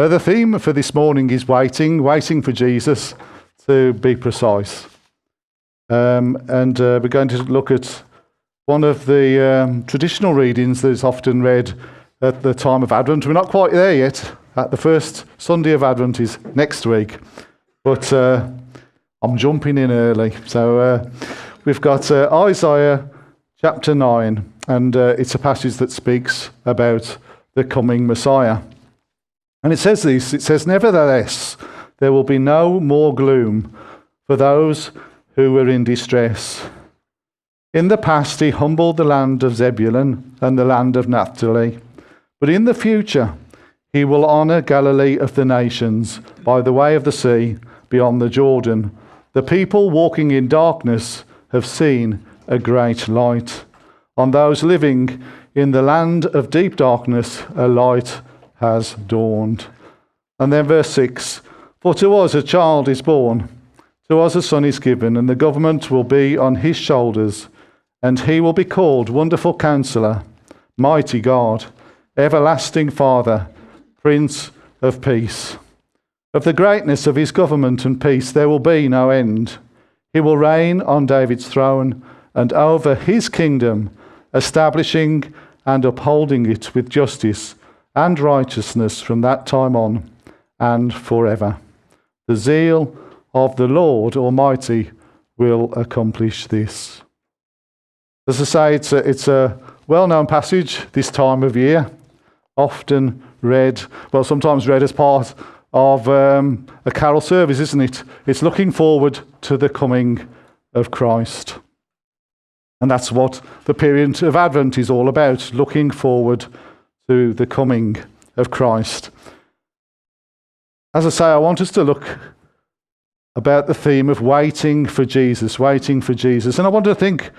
The theme for this morning is waiting for Jesus, to be precise. And we're going to look at one of the traditional readings that is often read at the time of Advent. We're not quite there yet. The first Sunday of Advent is next week, but I'm jumping in early. So we've got Isaiah chapter 9, and it's a passage that speaks about the coming Messiah. And it says this, it says, "Nevertheless, there will be no more gloom for those who were in distress. In the past he humbled the land of Zebulun and the land of Naphtali, but in the future he will honour Galilee of the nations by the way of the sea beyond the Jordan. The people walking in darkness have seen a great light. On those living in the land of deep darkness, a light has dawned." And then verse 6, "For to us a child is born, to us a son is given, and the government will be on his shoulders, and he will be called Wonderful Counselor, Mighty God, Everlasting Father, Prince of Peace. Of the greatness of his government and peace there will be no end. He will reign on David's throne and over his kingdom, establishing and upholding it with justice and righteousness from that time on and forever. The zeal of the Lord Almighty will accomplish this." As I say, it's a well-known passage this time of year, often read, well, sometimes read as part of a carol service, isn't it? It's looking forward to the coming of Christ. And that's what the period of Advent is all about, looking forward to the coming of Christ. As I say, I want us to look about the theme of waiting for Jesus. And I want to think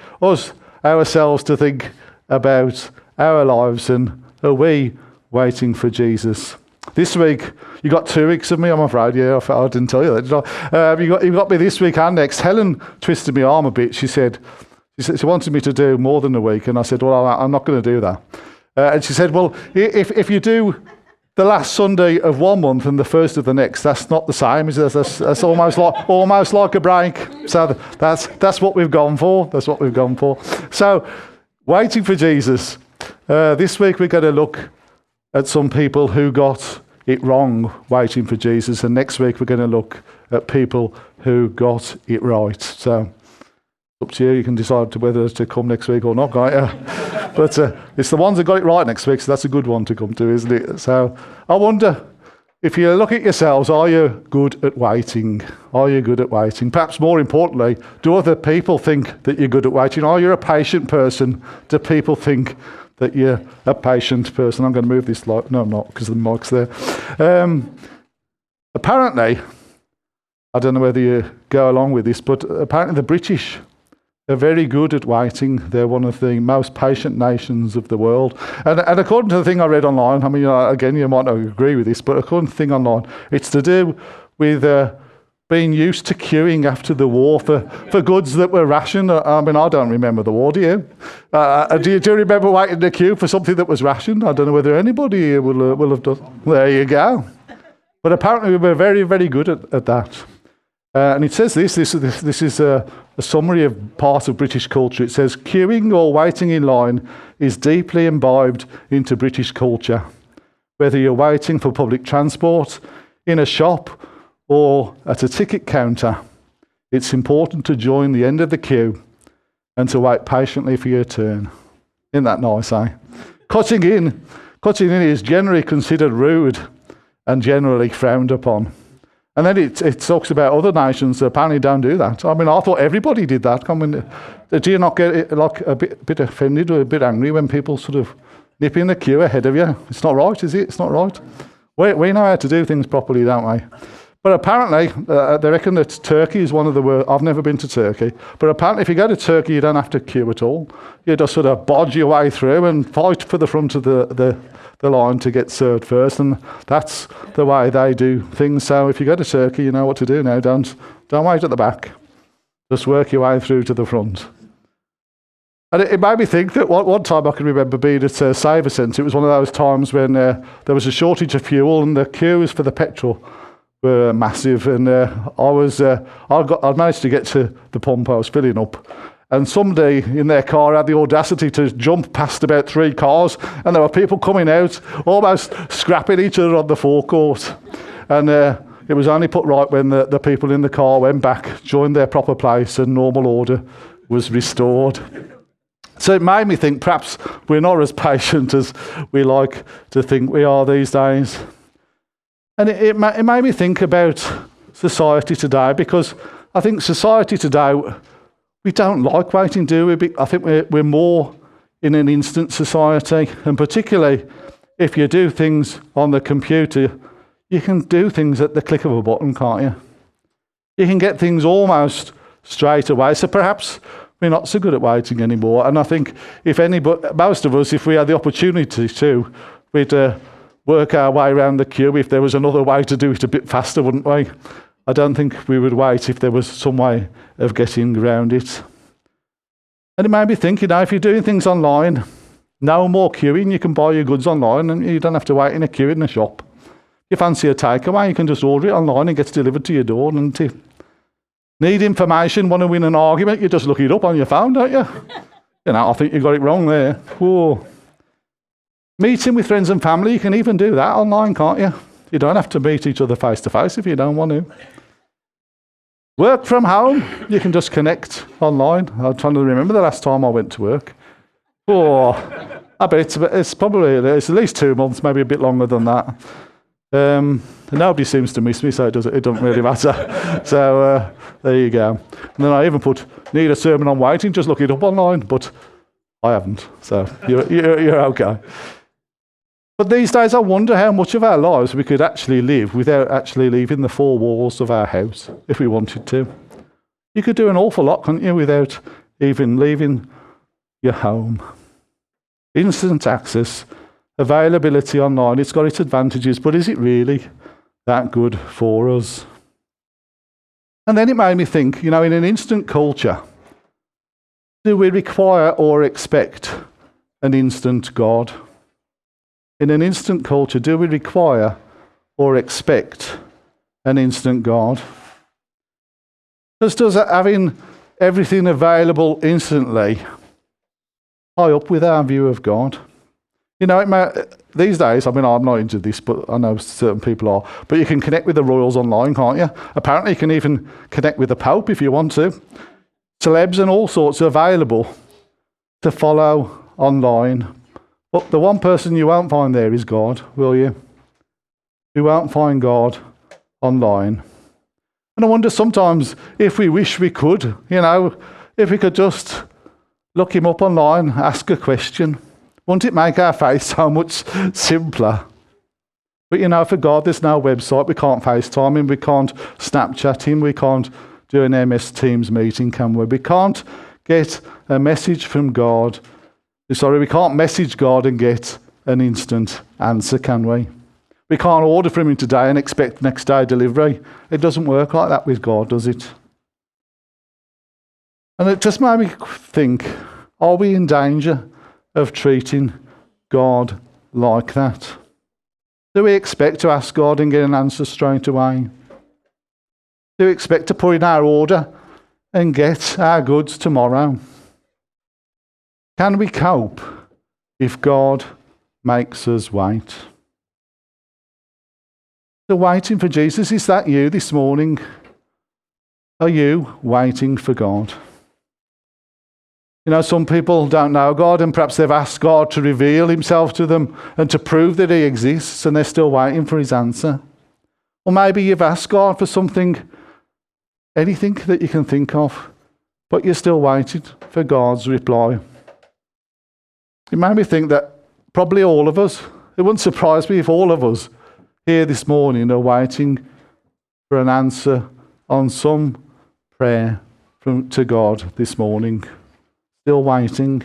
ourselves to think about our lives, and are we waiting for Jesus? This week, you got 2 weeks of me, I'm afraid. Yeah, I didn't tell you that, did I? You got me this week and next. Helen twisted my arm a bit. She said she wanted me to do more than a week, and I said, well, I'm not going to do that. And she said, well, if you do the last Sunday of one month and the first of the next, that's not the same, is it? That's almost like a break. So that's what we've gone for. That's what we've gone for. So, waiting for Jesus. This week we're going to look at some people who got it wrong waiting for Jesus, and next week we're going to look at people who got it right. So, up to you. You can decide whether to come next week or not, can't you? But it's the ones that got it right next week, so that's a good one to come to, isn't it? So I wonder, if you look at yourselves, are you good at waiting? Are you good at waiting? Perhaps more importantly, do other people think that you're good at waiting? Are you a patient person? Do people think that you're a patient person? I'm going to move this light. No, I'm not, because the mic's there. Apparently, I don't know whether you go along with this, but apparently the British are very good at waiting. They're one of the most patient nations of the world. And according to the thing I read online, I mean, again, you might not agree with this, but according to the thing online, it's to do with being used to queuing after the war for goods that were rationed. I mean, I don't remember the war, do you? Do you remember waiting in the queue for something that was rationed? I don't know whether anybody here will have done. There you go. But apparently we were very, very good at that. And it says this is a summary of part of British culture. It says, queuing or waiting in line is deeply imbibed into British culture. Whether you're waiting for public transport, in a shop, or at a ticket counter, it's important to join the end of the queue and to wait patiently for your turn. Isn't that nice, eh? Cutting in is generally considered rude and generally frowned upon. And then it talks about other nations that apparently don't do that. I mean, I thought everybody did that. I mean, do you not get like a bit offended or a bit angry when people sort of nip in the queue ahead of you? It's not right, is it? It's not right. We know how to do things properly, don't we? But apparently, they reckon that Turkey is one of the worst. I've never been to Turkey, but apparently if you go to Turkey, you don't have to queue at all. You just sort of bodge your way through and fight for the front of the line to get served first, and that's the way they do things. So if you go to Turkey, you know what to do now. Don't wait at the back. Just work your way through to the front. And it made me think that one time I can remember being at a Saver Centre. It was one of those times when there was a shortage of fuel and the queues for the petrol were massive. And I'd managed to get to the pump I was filling up. And somebody in their car had the audacity to jump past about 3 cars, and there were people coming out, almost scrapping each other on the forecourt. And it was only put right when the people in the car went back, joined their proper place, and normal order was restored. So it made me think perhaps we're not as patient as we like to think we are these days. And it made me think about society today, because I think society today, we don't like waiting, do we? I think we're more in an instant society, and particularly if you do things on the computer, you can do things at the click of a button, can't you? You can get things almost straight away. So perhaps we're not so good at waiting anymore. And I think most of us, if we had the opportunity to, we'd work our way around the queue if there was another way to do it a bit faster, wouldn't we? I don't think we would wait if there was some way of getting around it. And it made me think, if you're doing things online, no more queuing. You can buy your goods online and you don't have to wait in a queue in a shop. If you fancy a takeaway, you can just order it online and it gets delivered to your door. And if you need information, want to win an argument, you just look it up on your phone, don't you? I think you got it wrong there. Whoa. Meeting with friends and family, you can even do that online, can't you? You don't have to meet each other face to face if you don't want to. Work from home, you can just connect online. I'm trying to remember the last time I went to work. Oh, I bet it's at least 2 months, maybe a bit longer than that. Nobody seems to miss me, so it doesn't really matter. So there you go. And then I even need a sermon on waiting, just look it up online, but I haven't. So you're okay. But these days I wonder how much of our lives we could actually live without actually leaving the 4 walls of our house, if we wanted to. You could do an awful lot, couldn't you, without even leaving your home. Instant access, availability online, it's got its advantages, but is it really that good for us? And then it made me think, in an instant culture, do we require or expect an instant God? In an instant culture, do we require or expect an instant God? Does having everything available instantly tie up with our view of God? These days, I'm not into this, but I know certain people are, but you can connect with the royals online, can't you? Apparently you can even connect with the Pope if you want to. Celebs and all sorts are available to follow online. But the one person you won't find there is God, will you? You won't find God online. And I wonder sometimes if we wish we could, if we could just look him up online, ask a question. Wouldn't it make our faith so much simpler? But for God, there's no website. We can't FaceTime him. We can't Snapchat him. We can't do an MS Teams meeting, can we? We can't get a message from God. We can't message God and get an instant answer, can we? We can't order from him today and expect next day delivery. It doesn't work like that with God, does it? And it just made me think, are we in danger of treating God like that? Do we expect to ask God and get an answer straight away? Do we expect to put in our order and get our goods tomorrow? Can we cope if God makes us wait? So waiting for Jesus, is that you this morning? Are you waiting for God? Some people don't know God, and perhaps they've asked God to reveal himself to them and to prove that he exists, and they're still waiting for his answer. Or maybe you've asked God for something, anything that you can think of, but you're still waiting for God's reply. It made me think that probably all of us, it wouldn't surprise me if all of us here this morning are waiting for an answer on some prayer to God this morning. Still waiting.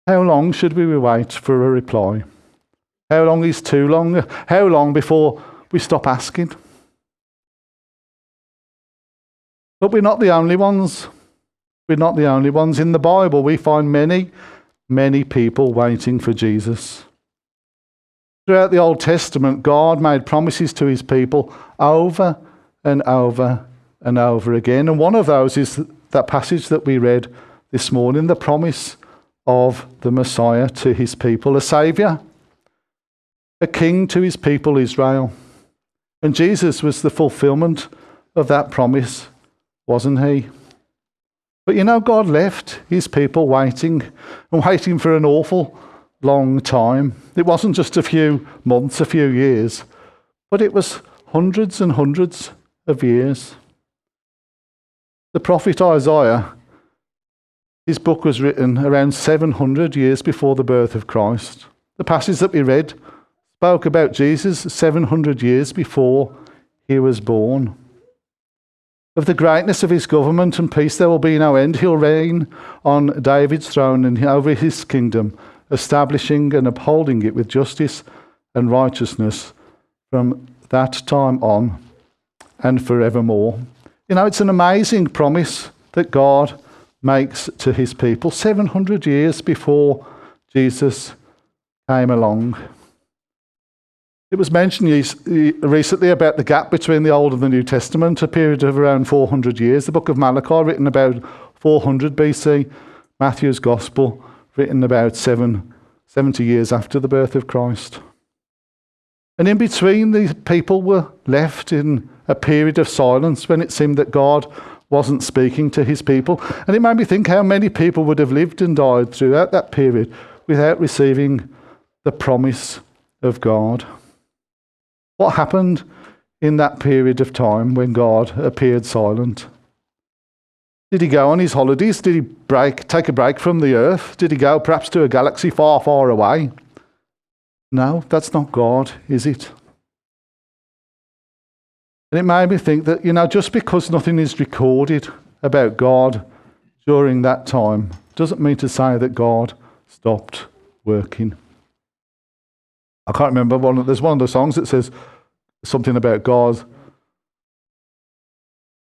How long should we wait for a reply? How long is too long? How long before we stop asking? But we're not the only ones. We're not the only ones. In the Bible, we find many, many people waiting for Jesus. Throughout the Old Testament, God made promises to his people over and over and over again. And one of those is that passage that we read this morning, the promise of the Messiah to his people, a saviour, a king to his people Israel. And Jesus was the fulfillment of that promise, wasn't he? But you know, God left his people waiting, and waiting for an awful long time. It wasn't just a few months, a few years, but it was hundreds and hundreds of years. The prophet Isaiah, his book was written around 700 years before the birth of Christ. The passage that we read spoke about Jesus 700 years before he was born. Of the greatness of his government and peace there will be no end. He'll reign on David's throne and over his kingdom, establishing and upholding it with justice and righteousness from that time on and forevermore. You know, it's an amazing promise that God makes to his people 700 years before Jesus came along. It was mentioned recently about the gap between the Old and the New Testament, a period of around 400 years. The book of Malachi, written about 400 BC. Matthew's Gospel, written about 70 years after the birth of Christ. And in between, the people were left in a period of silence when it seemed that God wasn't speaking to his people. And it made me think how many people would have lived and died throughout that period without receiving the promise of God. What happened in that period of time when God appeared silent? Did he go on his holidays? Did he take a break from the earth? Did he go perhaps to a galaxy far, far away? No, that's not God, is it? And it made me think that, you know, just because nothing is recorded about God during that time doesn't mean to say that God stopped working. I can't remember, there's one of the songs that says something about God.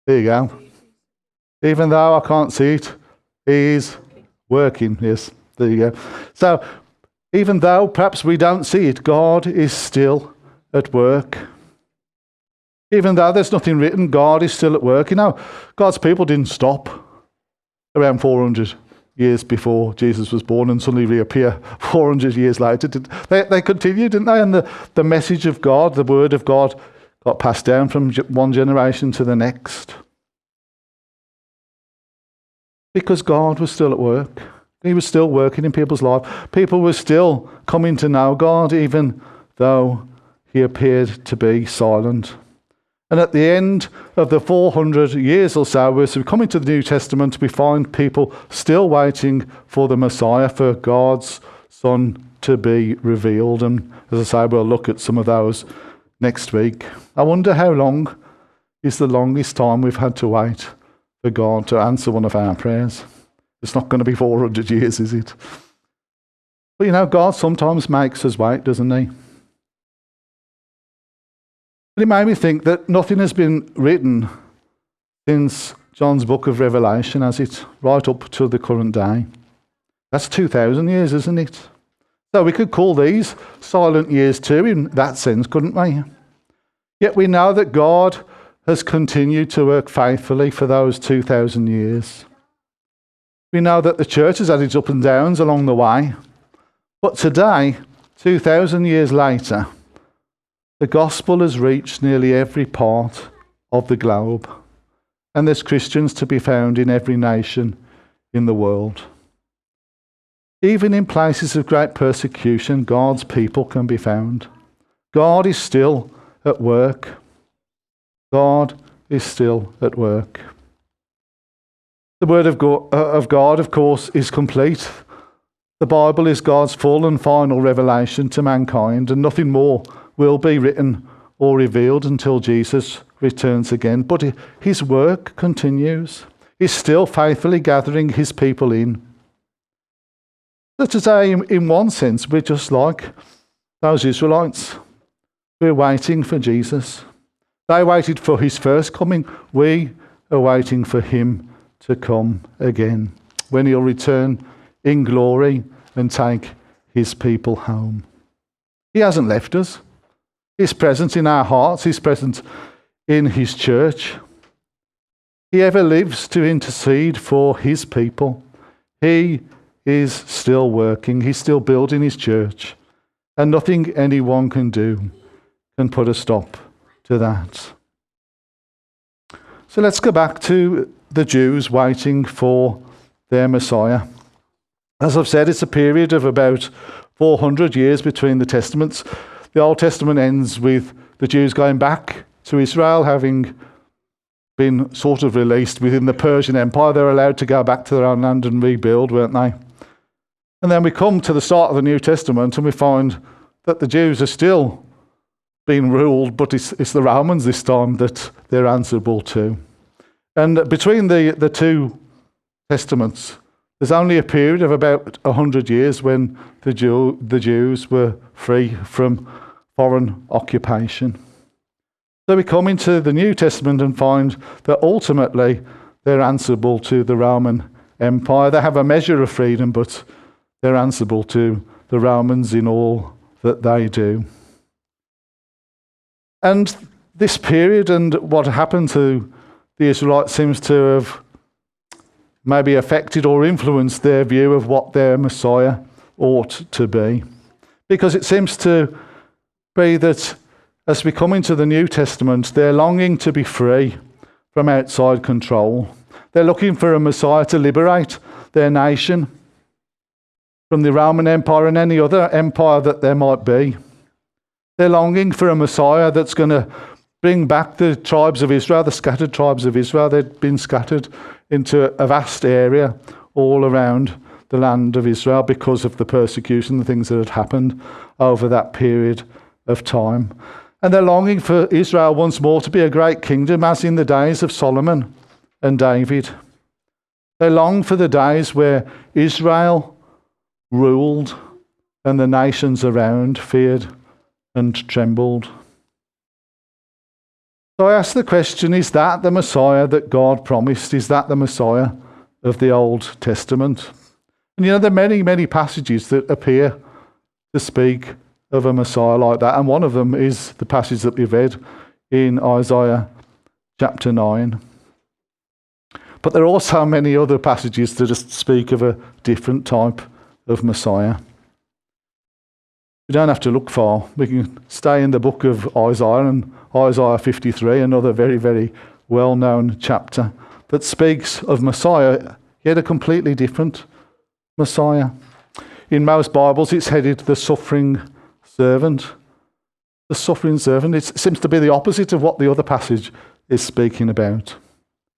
There you go. Even though I can't see it, he is working. Yes, there you go. So, even though perhaps we don't see it, God is still at work. Even though there's nothing written, God is still at work. You know, God's people didn't stop around 400 years before Jesus was born and suddenly reappear 400 years later. They continued, didn't they? And the message of God, the word of God, got passed down from one generation to the next. Because God was still at work. He was still working in people's lives. People were still coming to know God, even though he appeared to be silent. And at the end of the 400 years or so, as we come into the New Testament, we find people still waiting for the Messiah, for God's Son to be revealed. And as I say, we'll look at some of those next week. I wonder how long is the longest time we've had to wait for God to answer one of our prayers. It's not going to be 400 years, is it? But you know, God sometimes makes us wait, doesn't he? But it made me think that nothing has been written since John's book of Revelation, has it? Right up to the current day. That's 2,000 years, isn't it? So we could call these silent years too, in that sense, couldn't we? Yet we know that God has continued to work faithfully for those 2,000 years. We know that the church has had its up and downs along the way. But today, 2,000 years later, the gospel has reached nearly every part of the globe. And there's Christians to be found in every nation in the world. Even in places of great persecution, God's people can be found. God is still at work. God is still at work. The word of God, of course, is complete. The Bible is God's full and final revelation to mankind, and nothing more will be written or revealed until Jesus returns again. But his work continues. He's still faithfully gathering his people in. So today, in one sense, we're just like those Israelites. We're waiting for Jesus. They waited for his first coming. We are waiting for him to come again, when he'll return in glory and take his people home. He hasn't left us. He's present in our hearts. He's present in his church. He ever lives to intercede for his people. He is still working. He's still building his church. And nothing anyone can do can put a stop to that. So let's go back to the Jews waiting for their Messiah. As I've said, it's a period of about 400 years between the Testaments. The Old Testament ends with the Jews going back to Israel, having been sort of released within the Persian Empire. They're allowed to go back to their own land and rebuild, weren't they? And then we come to the start of the New Testament and we find that the Jews are still being ruled, but it's the Romans this time that they're answerable to. And between the two Testaments, there's only a period of about 100 years when the Jews were free from foreign occupation. So we come into the New Testament and find that ultimately they're answerable to the Roman Empire. They have a measure of freedom, but they're answerable to the Romans in all that they do. And this period and what happened to the Israelites seems to have maybe affected or influenced their view of what their Messiah ought to be. Because it seems to be that as we come into the New Testament, they're longing to be free from outside control. They're looking for a Messiah to liberate their nation from the Roman Empire and any other empire that there might be. They're longing for a Messiah that's going to bring back the tribes of Israel, the scattered tribes of Israel. They'd been scattered into a vast area all around the land of Israel because of the persecution, the things that had happened over that period of time. And they're longing for Israel once more to be a great kingdom, as in the days of Solomon and David. They long for the days where Israel ruled and the nations around feared and trembled. So I ask the question, is that the Messiah that God promised? Is that the Messiah of the Old Testament? And you know, there are many, many passages that appear to speak of a Messiah like that. And one of them is the passage that we've read in Isaiah chapter 9. But there are also many other passages that just speak of a different type of Messiah. We don't have to look far. We can stay in the book of Isaiah, and Isaiah 53, another very, very well-known chapter that speaks of Messiah, yet a completely different Messiah. In most Bibles, it's headed the suffering servant. The suffering servant. It seems to be the opposite of what the other passage is speaking about.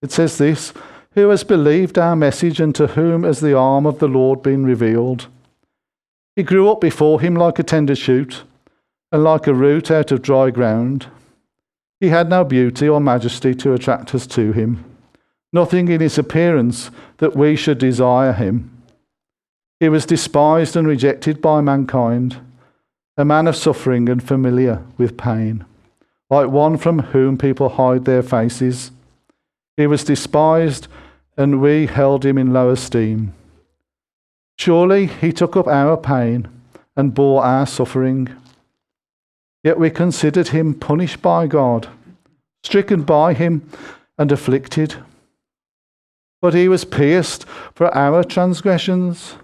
It says this, "Who has believed our message, and to whom has the arm of the Lord been revealed? He grew up before him like a tender shoot, and like a root out of dry ground. He had no beauty or majesty to attract us to him, nothing in his appearance that we should desire him. He was despised and rejected by mankind, a man of suffering and familiar with pain, like one from whom people hide their faces. He was despised, and we held him in low esteem. Surely he took up our pain and bore our suffering. Yet we considered him punished by God, stricken by him and afflicted. But he was pierced for our transgressions.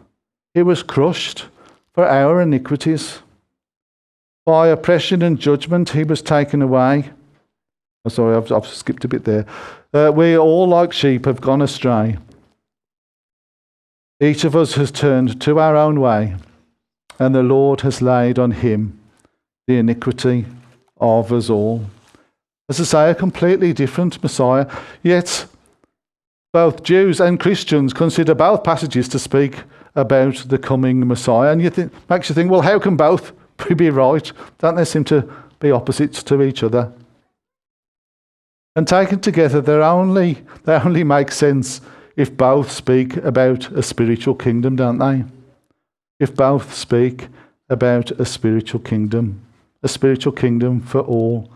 He was crushed for our iniquities. By oppression and judgment he was taken away." Oh, sorry, I've skipped a bit there. "We all like sheep have gone astray. Each of us has turned to our own way, and the Lord has laid on him the iniquity of us all." As I say, a completely different Messiah, yet both Jews and Christians consider both passages to speak about the coming Messiah, and makes you think, well, how can both be right? Don't they seem to be opposites to each other? And taken together, they only make sense if both speak about a spiritual kingdom, don't they? If both speak about a spiritual kingdom for all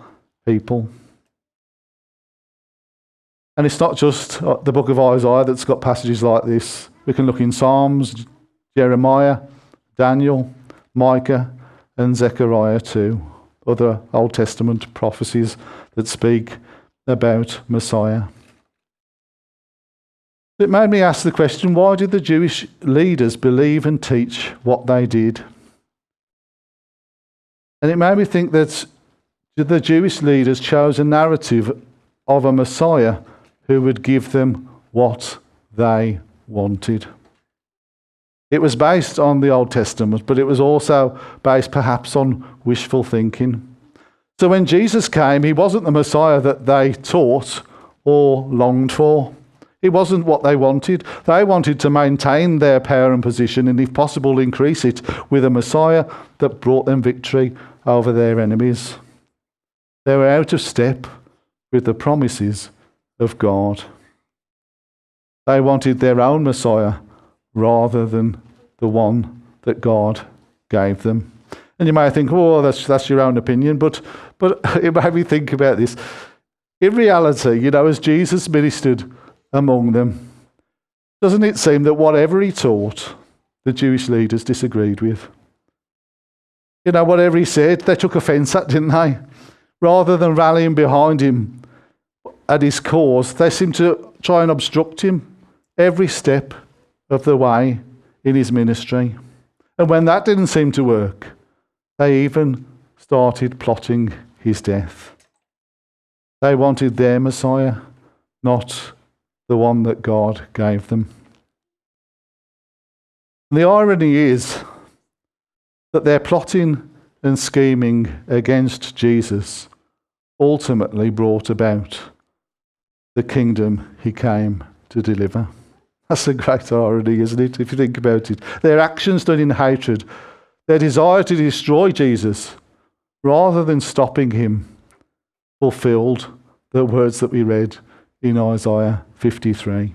people. And it's not just the book of Isaiah that's got passages like this. We can look in Psalms, Jeremiah, Daniel, Micah, and Zechariah too. Other Old Testament prophecies that speak about Messiah. It made me ask the question, why did the Jewish leaders believe and teach what they did? And it made me think that the Jewish leaders chose a narrative of a Messiah who would give them what they wanted. It was based on the Old Testament, but it was also based perhaps on wishful thinking. So when Jesus came, he wasn't the Messiah that they taught or longed for. It wasn't what they wanted. They wanted to maintain their power and position, and if possible increase it, with a Messiah that brought them victory over their enemies. They were out of step with the promises of God. They wanted their own Messiah rather than the one that God gave them. And you may think, oh, that's your own opinion, but it made me think about this. In reality, as Jesus ministered among them, doesn't it seem that whatever he taught, the Jewish leaders disagreed with? Whatever he said, they took offence at, didn't they? Rather than rallying behind him at his cause, they seemed to try and obstruct him every step of the way in his ministry. And when that didn't seem to work, they even started plotting his death. They wanted their Messiah, not the one that God gave them. And the irony is that their plotting and scheming against Jesus ultimately brought about the kingdom he came to deliver. That's a great irony, isn't it, if you think about it? Their actions done in hatred, their desire to destroy Jesus, rather than stopping him, fulfilled the words that we read in Isaiah 53.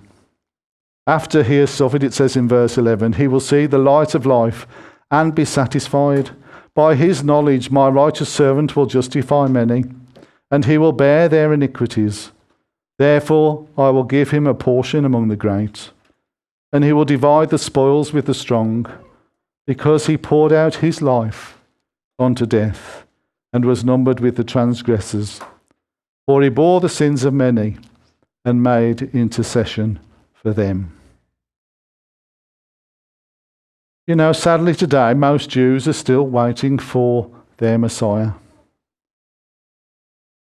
After he has suffered, it says in verse 11, he will see the light of life and be satisfied. By his knowledge, my righteous servant will justify many, and he will bear their iniquities. Therefore, I will give him a portion among the great, and he will divide the spoils with the strong, because he poured out his life unto death, and was numbered with the transgressors. For he bore the sins of many, and made intercession for them. Sadly today, most Jews are still waiting for their Messiah.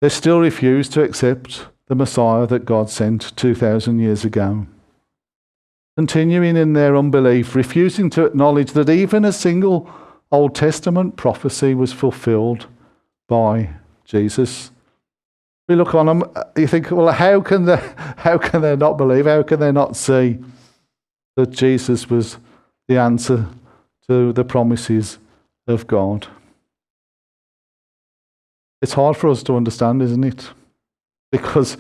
They still refuse to accept the Messiah that God sent 2,000 years ago. Continuing in their unbelief, refusing to acknowledge that even a single Old Testament prophecy was fulfilled by Jesus. We look on them, you think, well, how can they not believe? How can they not see that Jesus was the answer to the promises of God? It's hard for us to understand, isn't it? Because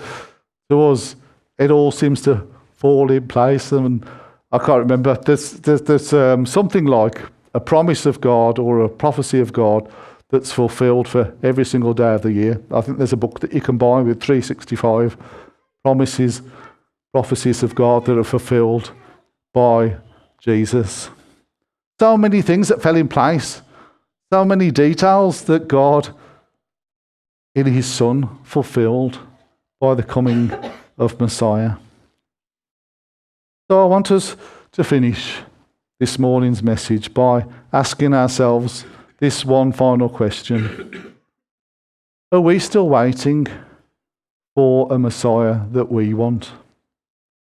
to us, it all seems to fall in place. And I can't remember, there's something like a promise of God or a prophecy of God that's fulfilled for every single day of the year. I think there's a book that you can buy with 365 prophecies of God that are fulfilled by Jesus. So many things that fell in place, so many details that God in his Son fulfilled by the coming of Messiah. So I want us to finish this morning's message by asking ourselves this one final question. Are we still waiting for a Messiah that we want?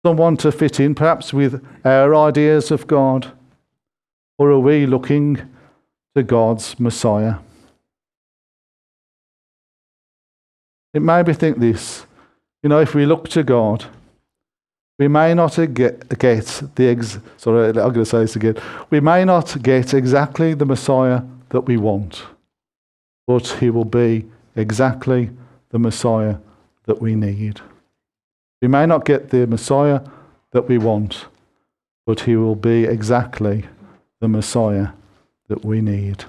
Someone to fit in perhaps with our ideas of God? Or are we looking to God's Messiah? It made me think this. If we look to God, we may not get we may not get exactly the Messiah that we want, but he will be exactly the Messiah that we need. We may not get the Messiah that we want, but he will be exactly the Messiah that we need.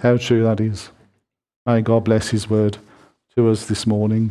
How true that is. May God bless his word to us this morning.